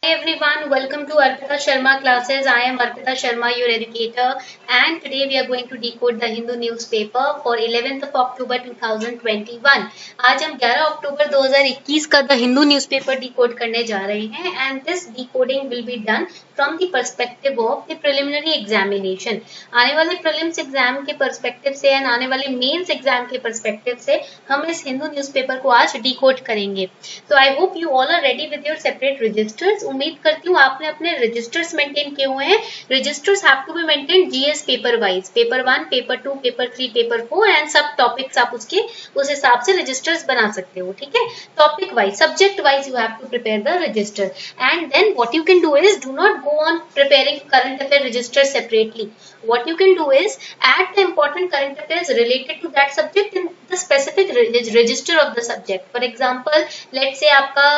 Hi everyone, welcome to Arpita Sharma classes. I am Arpita Sharma, your educator, and today we are going to decode the Hindu newspaper for 11th of October 2021. आज हम 11 अक्टूबर 2021 का the Hindu newspaper decode करने जा रहे हैं and this decoding will be done from the perspective of the preliminary examination. आने वाले prelims exam के पर्सपेक्टिव से एंड आने वाले मेंस एग्जाम के पर्सपेक्टिव से हम इस हिंदू न्यूज़पेपर को आज डिकोड करेंगे. तो I hope you all are ready with your separate registers. उम्मीद करती हूँ आपने अपने रजिस्टर्स मेंटेन किए हुए हैं. Registers have to be maintain GS paper wise, paper 1, paper 2, paper 3, paper 4 and सब टॉपिक्स आप उसके उस हिसाब से रजिस्टर्स बना सकते हो. ठीक है, topic wise, subject wise you have to prepare the register and then what you can do is do not go on preparing current affair register separately. What you can do is add the important current affairs related to that subject in the specific register of the subject. For example, let's say आपका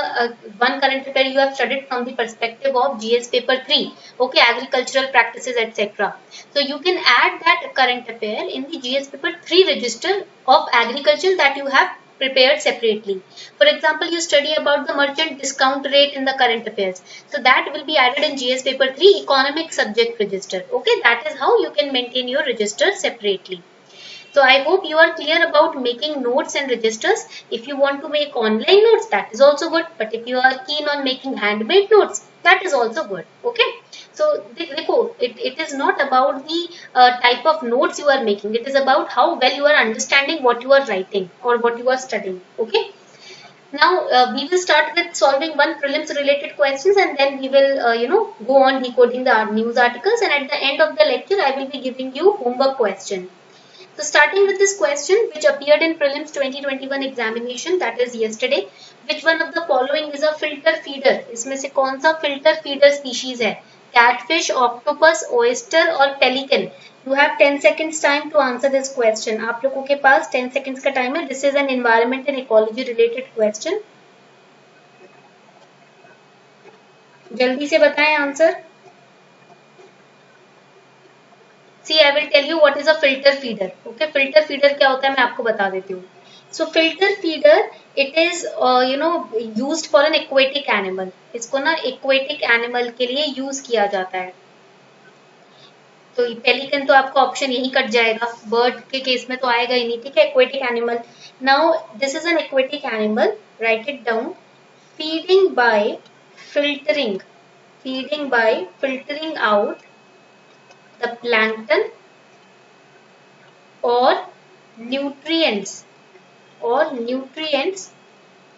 one current affair you have studied from the perspective of GS paper 3, okay, agricultural practices etc. So you can add that current affair in the GS paper 3 register of agriculture that you have prepared separately. For example, you study about the merchant discount rate in the current affairs. So that will be added in GS paper 3 economic subject register. Okay, that is how you can maintain your register separately. So I hope you are clear about making notes and registers. If you want to make online notes, that is also good. But if you are keen on making handmade notes, that is also good. Okay. So देखो, it is not about the type of notes you are making. It is about how well you are understanding what you are writing or what you are studying. Okay. Now we will start with solving one prelims related questions and then we will go on decoding the news articles, and at the end of the lecture I will be giving you homework question. So starting with this question which appeared in prelims 2021 examination, that is yesterday, which one of the following is a filter feeder? इसमें से कौन सा filter feeder species है? Catfish, octopus, oyster और pelican. You have 10 seconds time to answer this question. आप लोगों के पास 10 seconds का time है. This is an environment and ecology related question. जल्दी से बताएं answer. See, I will tell you what is a filter feeder. Okay, filter feeder क्या होता है मैं आपको बता देती हूँ. So filter feeder, it is used for an aquatic animal. इसको ना aquatic animal के लिए use किया जाता है. तो पेलिकन तो आपका ऑप्शन यही कट जाएगा, बर्ड के केस में तो आएगा ही नहीं. ठीक है, aquatic animal. Now this is an aquatic animal, right it down. Feeding by filtering, feeding by filtering out the plankton और nutrients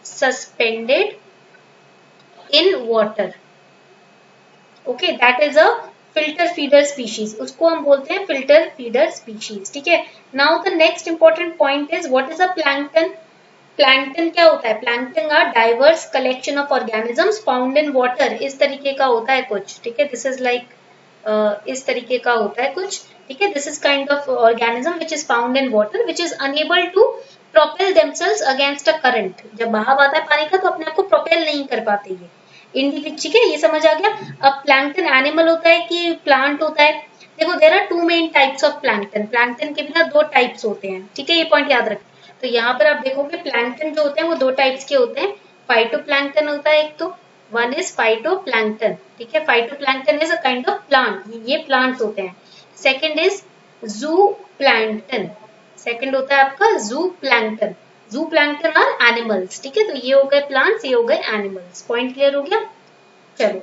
suspended in water. Okay, that is a filter feeder species. उसको हम बोलते हैं filter feeder species. ठीक है. Now the next important point is what is a plankton. Plankton क्या होता है? Plankton are diverse collection of organisms found in water. इस तरीके का होता है कुछ. ठीक है, दिस इज लाइक इस तरीके का होता है कुछ. ठीक है, this is kind of organism which is found in water which is enable to propel themselves against a current. जब बहाव आता है पानी का तो अपने आप को प्रोपेल नहीं कर पाते ये इंडिविजुअल. ठीक है, ये समझ आ गया. अब प्लैंक्टन एनिमल होता है कि प्लांट होता है? देखो, there are two main types of plankton. Plankton के भी ना दो टाइप्स होते हैं. ठीक है, ये पॉइंट याद रखें. तो यहाँ पर आप देखोगे प्लैंक्टन जो होते हैं वो दो टाइप्स के होते हैं. फाइटोप्लैंक्टन होता है एक, तो वन इज फाइटोप्लैंक्टन. ठीक है, phytoplankton is a kind of plant, ये प्लांट्स होते हैं. सेकेंड इज जू प्लैंक्टन. सेकेंड होता है आपका जू प्लैंक्टन. जू प्लैंक्टन आर एनिमल्स. ठीक है, तो ये हो गए प्लांट्स, ये हो गए एनिमल्स. पॉइंट क्लियर हो गया? चलो.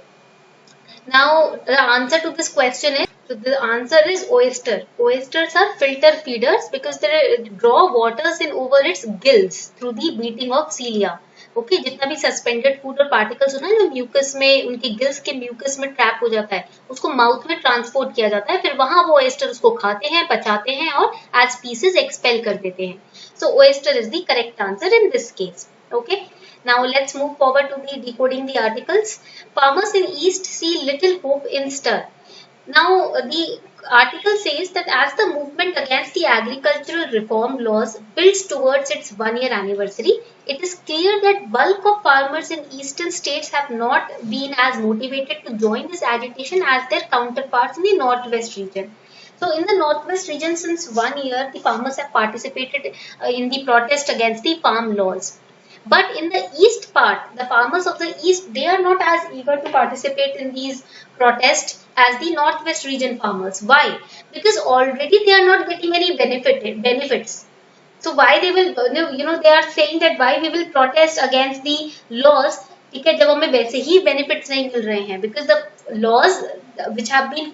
Now the answer to this question is, so the answer is oyster. Oysters are filter feeders because they draw waters in over its gills through the beating of cilia. Okay, जितना भी suspended food और particles होना है जो mucus में, उनके gills के mucus में ट्रैप हो जाता है, उसको माउथ में ट्रांसपोर्ट किया जाता है. फिर वहां वो ओएस्टर उसको खाते हैं, पचाते हैं और एज पीसेस एक्सपेल कर देते हैं. So oyster is the correct answer in this case. Okay. Now let's move forward to the decoding the articles. Farmers in East see little hope in stir. Now the article says that as the movement against the agricultural reform laws builds towards its 1-year anniversary, it is clear that bulk of farmers in eastern states have not been as motivated to join this agitation as their counterparts in the northwest region. So in the northwest region, since 1 year, the farmers have participated in the protest against the farm laws. But in the east part, the farmers of the east, they are not as eager to participate in these protests as the northwest region farmers. Why? Because already they are not getting any benefits. So why they will, they are saying that why we will protest against the laws, ठीक है, जब हमें वैसे ही benefits नहीं मिल रहे हैं, because the laws which have been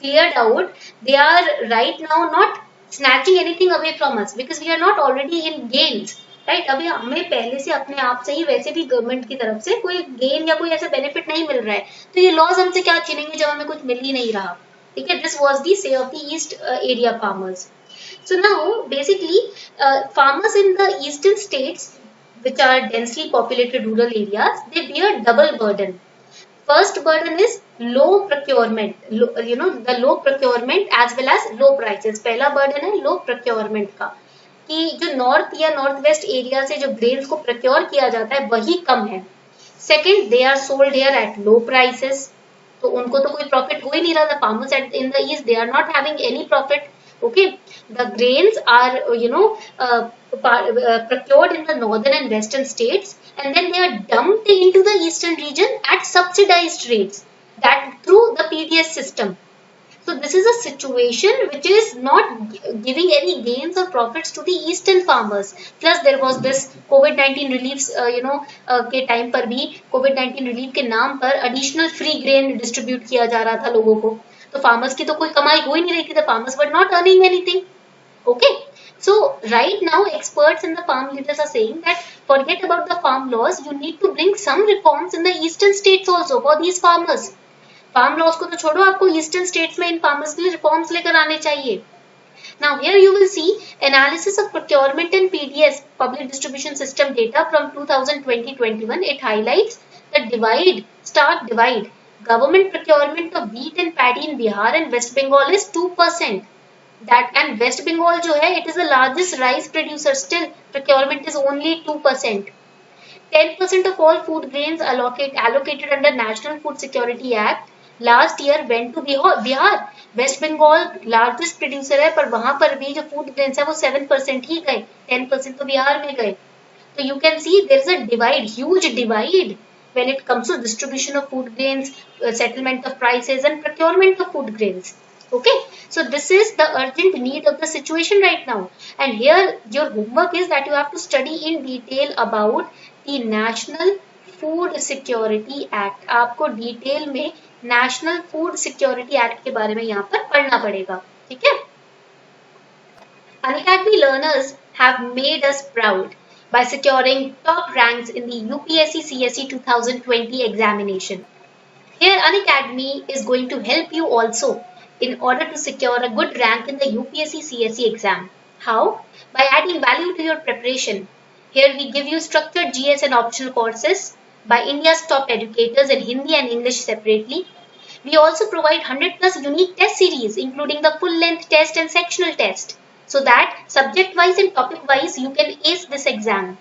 cleared out, they are right now not snatching anything away from us because we are not already in gains, right. अभी हमें पहले से अपने आप से ही वैसे भी गवर्नमेंट की तरफ से कोई गेन या कोई ऐसा बेनिफिट नहीं मिल रहा है, तो ये लॉज हमसे क्या छीनेंगे जब हमें कुछ मिल ही नहीं रहा, ठीक है। दिस वाज द से of the east area farmers. So now basically farmers in the eastern states which are densely populated rural areas, they bear double burden. First burden is low procurement, the low procurement as well as low prices। पहला burden है low procurement का, कि जो north या north west area से जो grains को procure किया जाता है वही कम है। Second, they are sold here at low prices, तो उनको तो कोई प्रॉफिट हो ही नहीं रहा था। Farmers at in the east, they are not having any profit. Okay, the grains are procured in the northern and western states, and then they are dumped into the eastern region at subsidized rates, that through the PDS system. So this is a situation which is not giving any gains or profits to the eastern farmers. Plus there was this COVID-19 relief, के time पर भी COVID-19 relief के नाम पर additional free grain distribute किया जा रहा था लोगों को, तो फार्मर्स की तो कोई कमाई हो ही नहीं रही थी। The farmers were not earning anything. Okay, so right now experts and the farm leaders are saying that forget about the farm laws, you need to bring some reforms in the eastern states also for these farmers। Farm loss को तो छोड़ो, आपको eastern states में इन farmers के लिए reforms लेकर आने चाहिए। Now here you will see analysis of procurement and PDS, public distribution system data from 2020-21. It highlights the stark divide. Government procurement of wheat and paddy in Bihar and West Bengal is 2%. That, and West Bengal जो है, it is the largest rice producer, still procurement is only 2%. 10% of all food grains allocated under National Food Security Act last year went to Bihar. West Bengal largest producer है, पर वहां पर भी जो food grains है वो 7% ही गए, 10% तो बिहार में गए। So you can see there is a divide, huge divide when it comes to distribution of food grains, settlement of prices and procurement of food grains. Okay, so this is the urgent need of the situation right now, and here your homework is that you have to study in detail about the National Food Security Act। आपको detail में national food security act के बारे में यहाँ पर पढ़ना पड़ेगा, ठीक है। Unacademy learners have made us proud by securing top ranks in the UPSC CSE 2020 examination. Here Unacademy is going to help you also in order to secure a good rank in the UPSC CSE exam. How? By adding value to your preparation. Here we give you structured GS and optional courses by India's top educators in Hindi and English separately. We also provide 100 plus unique test series including the full length test and sectional test, so that subject wise and topic wise you can ace this exam.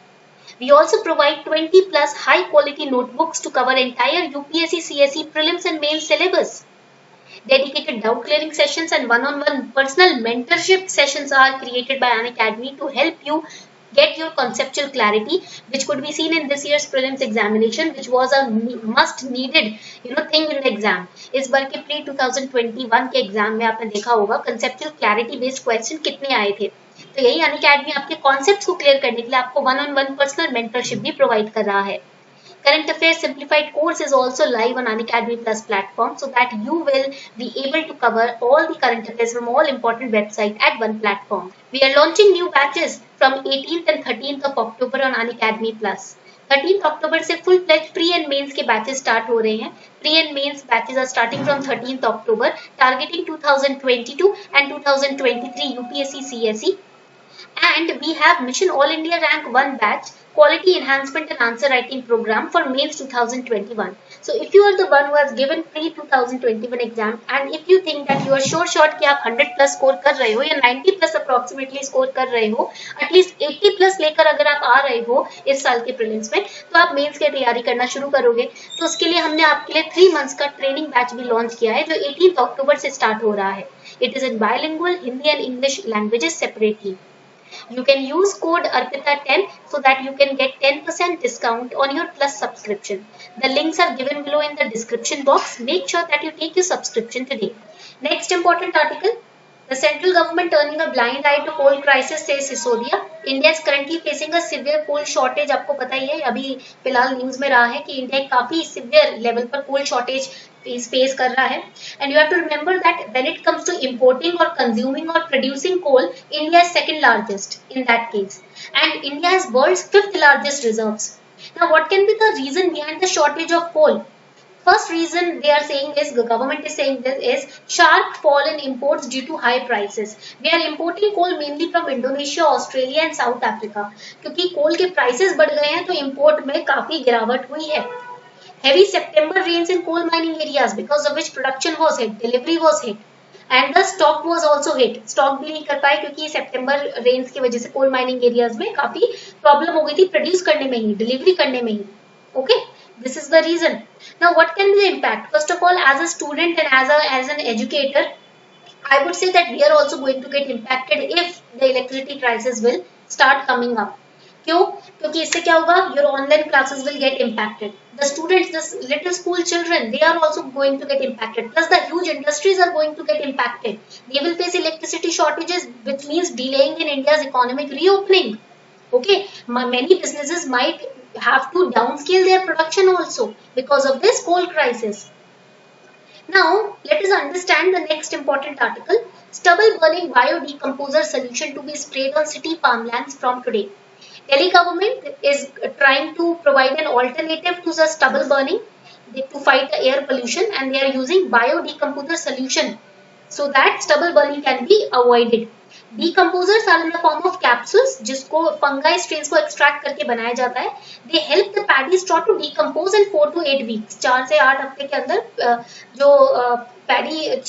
We also provide 20 plus high quality notebooks to cover entire UPSC CSE prelims and main syllabus. Dedicated doubt clearing sessions and one-on-one personal mentorship sessions are created by Unacademy to help you get your conceptual clarity, which could be seen in this year's prelims examination, which was a must needed thing in the exam। इस बार के pre 2021 के exam में आपने देखा होगा conceptual clarity based question कितने आए थे, तो यही Unacademy आपके कॉन्सेप्ट्स को क्लियर करने के लिए आपको one-on-one personal mentorship भी प्रोवाइड कर रहा है। Current Affairs Simplified course is also live on Unacademy Plus platform, so that you will be able to cover all the current affairs from all important websites at one platform. We are launching new batches from 18th and 13th of October on Unacademy Plus. 13th October से full fledged pre and mains के batches start हो रहे हैं। Pre and mains batches are starting from 13th October, targeting 2022 and 2023 UPSC CSE. And we have Mission All India Rank 1 batch, Quality Enhancement and Answer Writing Program for Mains 2021. So if you are the one who has given pre-2021 exam and if you think that you are sure कि आप 100 plus score कर रहे हो या 90 plus approximately score कर रहे हो, at least 80 plus लेकर अगर आप आ रहे हो इस साल के prelims में, तो आप मेंस की तैयारी करना शुरू करोगे। तो उसके लिए हमने आपके लिए 3 months का ट्रेनिंग बैच भी लॉन्च किया है, जो 18 अक्टूबर से स्टार्ट हो रहा है। It is in bilingual Hindi and English languages separately. You can use code ARPITA10 so that you can get 10% discount on your Plus subscription. The links are given below in the description box. Make sure that you take your subscription today. Next important article. The central government turning a blind eye to coal crisis, says Sisodia. India is currently facing a severe coal shortage. आपको पता ही है, अभी फिलहाल news में रहा है कि India काफी सिवियर लेवल पर कोल शॉर्टेज फेस कर रहा है. And you have to remember that when it comes to importing or consuming or producing coal, India is second largest in that case, and India has world's fifth largest reserves. Now, what can be the reason behind the shortage of coal? First reason they are saying is, the government is saying this, is sharp fall in imports due to high prices. We are importing coal mainly from Indonesia, Australia and South Africa. क्योंकि coal के prices बढ़ गए हैं तो import में काफी गिरावट हुई है. Heavy September rains in coal mining areas, because of which production was hit, delivery was hit, and the stock was also hit. Stock भी नहीं कर पाए क्योंकि September rains की वजह से coal mining areas में काफी problem हो गई थी produce करने में ही, delivery करने में ही. Okay, this is the reason. Now, what can be the impact? First of all, as a student and as an educator, I would say that we are also going to get impacted if the electricity prices will start coming up. क्यों? क्योंकि इससे क्या होगा? Your online classes will get impacted. The students, the little school children, they are also going to get impacted. Plus, the huge industries are going to get impacted. They will face electricity shortages, which means delaying in India's economic reopening. Okay, many businesses might have to downscale their production also because of this coal crisis. Now, let us understand the next important article. Stubble burning biodecomposer solution to be sprayed on city farmlands from today. Delhi government is trying to provide an alternative to the stubble burning to fight the air pollution, and they are using biodecomposer solution so that stubble burning can be avoided. Decomposers are in the form of capsules जिसको fungi strains को extract करके बनाया जाता है. They help the paddy straw to decompose in 4 to 8 weeks. 4 से 8 हफ्ते के अंदर जो paddy,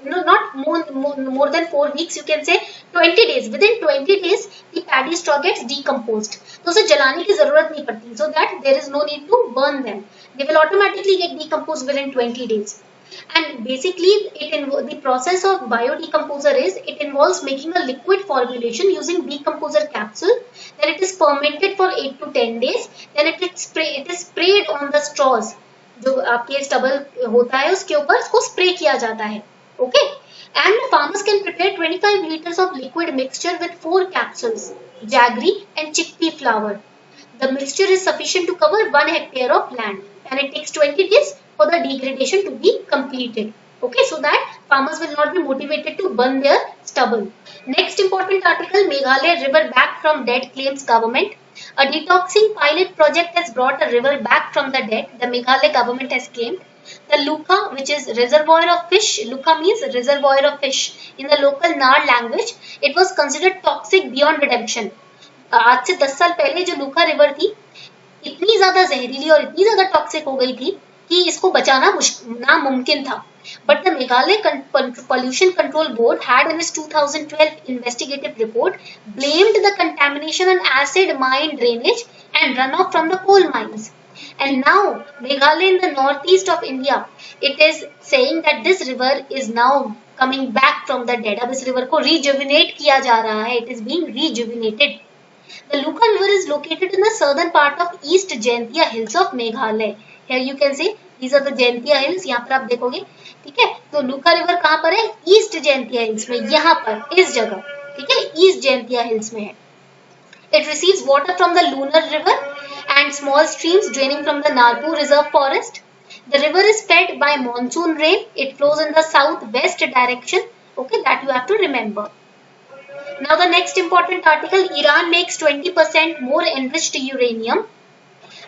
no, not more than 4 weeks, you can say 20 days. Within 20 days, the paddy straw gets decomposed. तो उसे जलाने की जरूरत नहीं पड़ती, so that there is no need to burn them. They will automatically get decomposed within 20 days. And basically, the process of biodecomposer is, it involves making a liquid formulation using decomposer capsule. Then it is fermented for 8 to 10 days. Then it is sprayed on the straws. जो आपके stubble होता है उसके ऊपर इसको spray किया जाता है. Okay. And the farmers can prepare 25 liters of liquid mixture with 4 capsules, jaggery and chickpea flour. The mixture is sufficient to cover 1 hectare of land, and it takes 20 days for the degradation to be completed. Okay, so that farmers will not be motivated to burn their stubble. Next important article, Meghalaya river back from dead, claims government. A detoxing pilot project has brought a river back from the dead, the Meghalaya government has claimed. The Luka, which is reservoir of fish, Luka means reservoir of fish in the local Nar language, it was considered toxic beyond redemption. आज से 10 साल पहले जो लूका river थी इतनी ज्यादा जहरीली और इतनी ज्यादा टॉक्सिक हो गई थी कि इसको बचाना नामुमकिन था. But the Meghalaya Pollution Control Board had in its 2012 investigative report blamed the contamination on acid mine drainage and runoff from the coal mines. And now Meghalaya in the northeast of India, it is saying that this river is now coming back from the dead. अब इस river को rejuvenate किया जा रहा है. It is being rejuvenated. The Luka river is located in the southern part of East Jaintia Hills of Meghalaya. Here you can see these are the Jaintia Hills. यहाँ पर आप देखोगे, ठीक है. तो Luka river कहाँ पर है? East Jaintia Hills में, यहाँ पर इस जगह, ठीक है, East Jaintia Hills में है. It receives water from the Lunar River and small streams draining from the Nagpur Reserve Forest. The river is fed by monsoon rain. It flows in the southwest direction. Okay, that you have to remember. Now the next important article, Iran makes 20% more enriched uranium.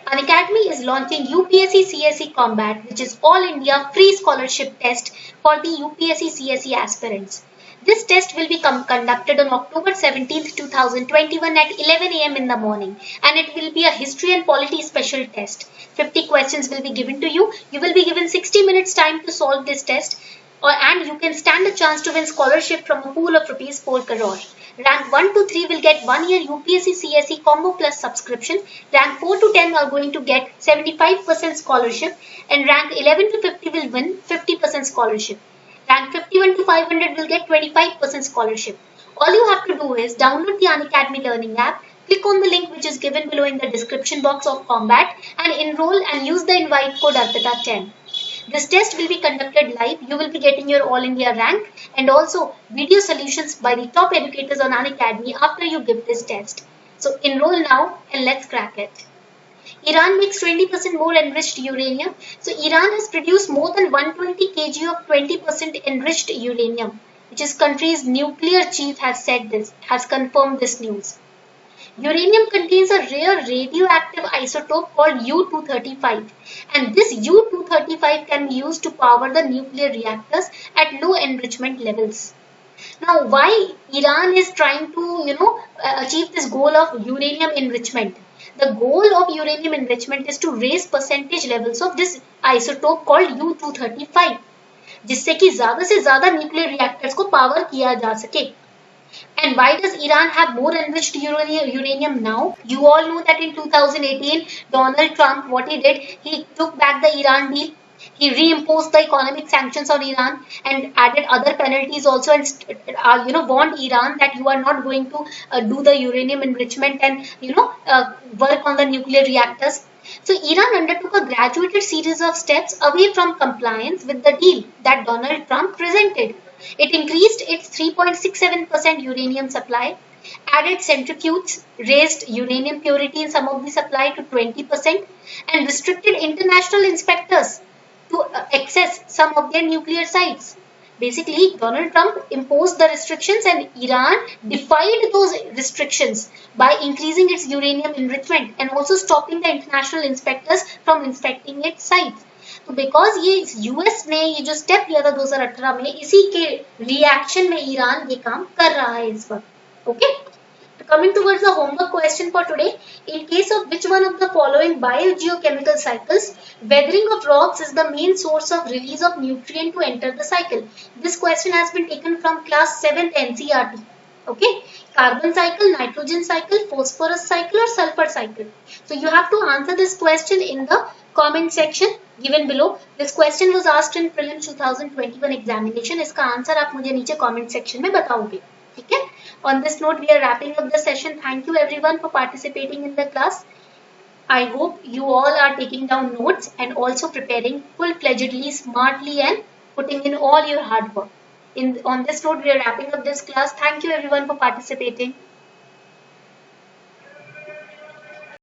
Unacademy is launching UPSC CSE Combat, which is all India free scholarship test for the UPSC CSE aspirants. This test will be conducted on October 17, 2021 at 11 a.m. in the morning, and it will be a history and polity special test. 50 questions will be given to you. You will be given 60 minutes time to solve this test, and you can stand a chance to win scholarship from a pool of rupees 4 crore. Rank 1 to 3 will get 1 year UPSC CSE Combo Plus subscription. Rank 4 to 10 are going to get 75% scholarship, and rank 11 to 50 will win 50% scholarship. Rank 51 to 500 will get 25% scholarship. All you have to do is download the Unacademy Learning app, click on the link which is given below in the description box of Combat and enroll and use the invite code ARPITA10. This test will be conducted live. You will be getting your All India rank and also video solutions by the top educators on Unacademy after you give this test. So enroll now and let's crack it. Iran makes 20% more enriched uranium. So Iran has produced more than 120 kg of 20% enriched uranium, which is country's nuclear chief has said this, has confirmed this news. Uranium contains a rare radioactive isotope called U-235, and this U-235 can be used to power the nuclear reactors at low enrichment levels. Now, why Iran is trying to, achieve this goal of uranium enrichment? The goal of uranium enrichment is to raise percentage levels of this isotope called U-235, जिससे कि ज़्यादा से ज़्यादा nuclear reactors को power किया जा सके. And why does Iran have more enriched uranium now? You all know that in 2018, Donald Trump, what he did, he took back the Iran deal. He reimposed the economic sanctions on Iran and added other penalties also, and warned Iran that you are not going to do the uranium enrichment and work on the nuclear reactors. So Iran undertook a graduated series of steps away from compliance with the deal that Donald Trump presented. It increased its 3.67% uranium supply, added centrifuges, raised uranium purity in some of the supply to 20%, and restricted international inspectors to access some of their nuclear sites. Basically, Donald Trump imposed the restrictions and Iran defied those restrictions by increasing its uranium enrichment and also stopping the international inspectors from inspecting its sites. तो because ये US ने ये जो step लिया था 2018 में, इसी के रिएक्शन में ईरान ये काम कर रहा है इस वक्त. Okay, coming towards the homework question for today, in case of which one of the following biogeochemical cycles, weathering of rocks is the main source of release of nutrient to enter the cycle? This question has been taken from class 7th NCERT. Okay, carbon cycle, nitrogen cycle, phosphorus cycle or sulfur cycle. So you have to answer this question in the comment section given below. This question was asked in prelims 2021 examination. इसका answer आप मुझे नीचे comment section में बताओगे. ठीक है? On this note, we are wrapping up the session. Thank you everyone for participating in the class. I hope you all are taking down notes and also preparing full-fledgedly, smartly and putting in all your hard work. On this note, we are wrapping up this class. Thank you everyone for participating.